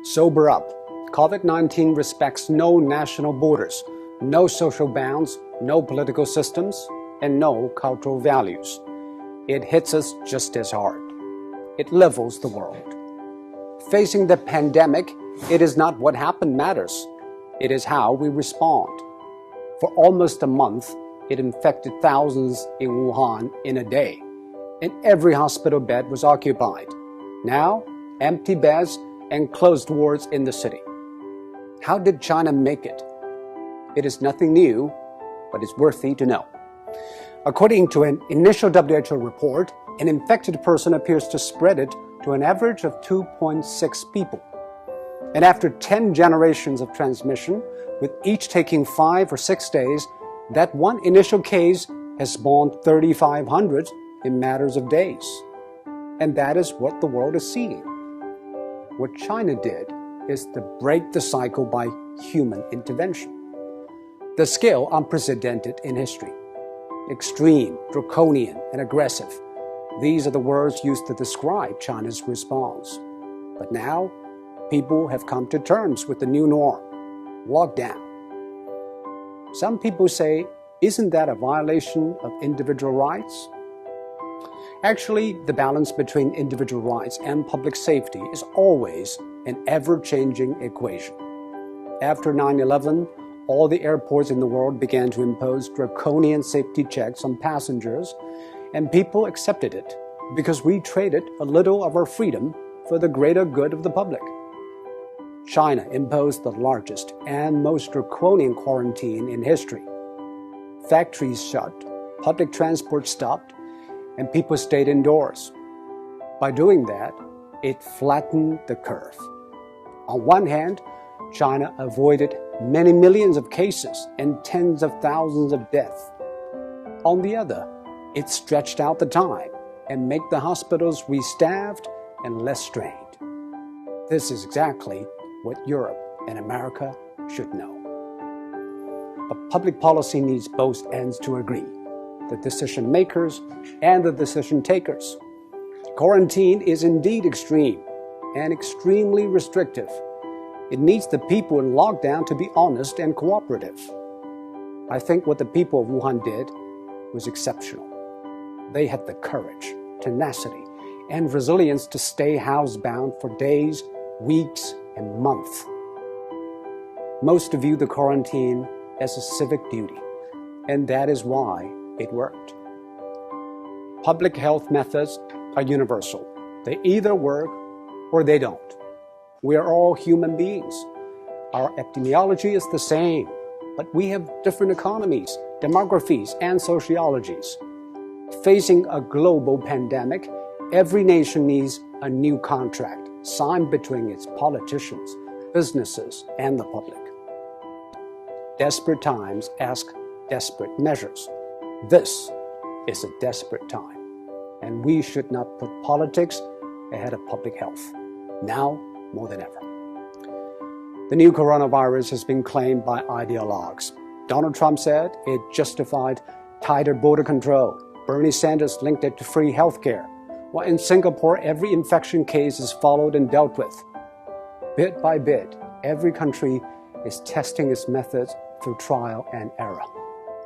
Sober up. COVID-19 respects no national borders, no social bounds, no political systems, and no cultural values. It hits us just as hard. It levels the world. Facing the pandemic, it is not what happened matters. It is how we respond. For almost a month, it infected thousands in Wuhan in a day, and every hospital bed was occupied. Now, empty beds and closed wards in the city. How did China make it? It is nothing new, but it's worthy to know. According to an initial WHO report, an infected person appears to spread it to an average of 2.6 people. And after 10 generations of transmission, with each taking 5 or 6 days, that one initial case has spawned 3,500 in matters of days. And that is what the world is seeing. What China did is to break the cycle by human intervention. The scale unprecedented in history. Extreme, draconian, and aggressive. These are the words used to describe China's response. But now, people have come to terms with the new norm, lockdown. Some people say, isn't that a violation of individual rights? Actually, the balance between individual rights and public safety is always an ever-changing equation. After 9/11, all the airports in the world began to impose draconian safety checks on passengers, and people accepted it because we traded a little of our freedom for the greater good of the public. China imposed the largest and most draconian quarantine in history. Factories shut, public transport stopped, and people stayed indoors. By doing that, it flattened the curve. On one hand, China avoided many millions of cases and tens of thousands of deaths. On the other, it stretched out the time and made the hospitals restaffed and less strained. This is exactly what Europe and America should know. But public policy needs both ends to agree, the decision makers and the decision takers. Quarantine is indeed extreme and extremely restrictive. It needs the people in lockdown to be honest and cooperative. I think what the people of Wuhan did was exceptional. They had the courage, tenacity, and resilience to stay housebound for days, weeks, and months. Most view the quarantine as a civic duty, and that is why it worked. Public health methods are universal. They either work or they don't. We are all human beings. Our epidemiology is the same, but we have different economies, demographies, and sociologies. Facing a global pandemic, every nation needs a new contract signed between its politicians, businesses, and the public. Desperate times ask desperate measures. This is a desperate time, and we should not put politics ahead of public health, now more than ever. The new coronavirus has been claimed by ideologues. Donald Trump said it justified tighter border control. Bernie Sanders linked it to free healthcare. While in Singapore, every infection case is followed and dealt with. Bit by bit, every country is testing its methods through trial and error.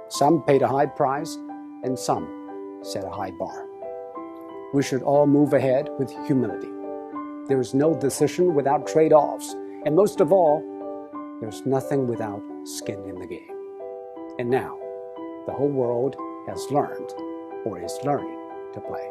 Some paid a high price, and some set a high bar. We should all move ahead with humility. There is no decision without trade-offs, and most of all, there's nothing without skin in the game. And now, the whole world has learned, or is learning, to play.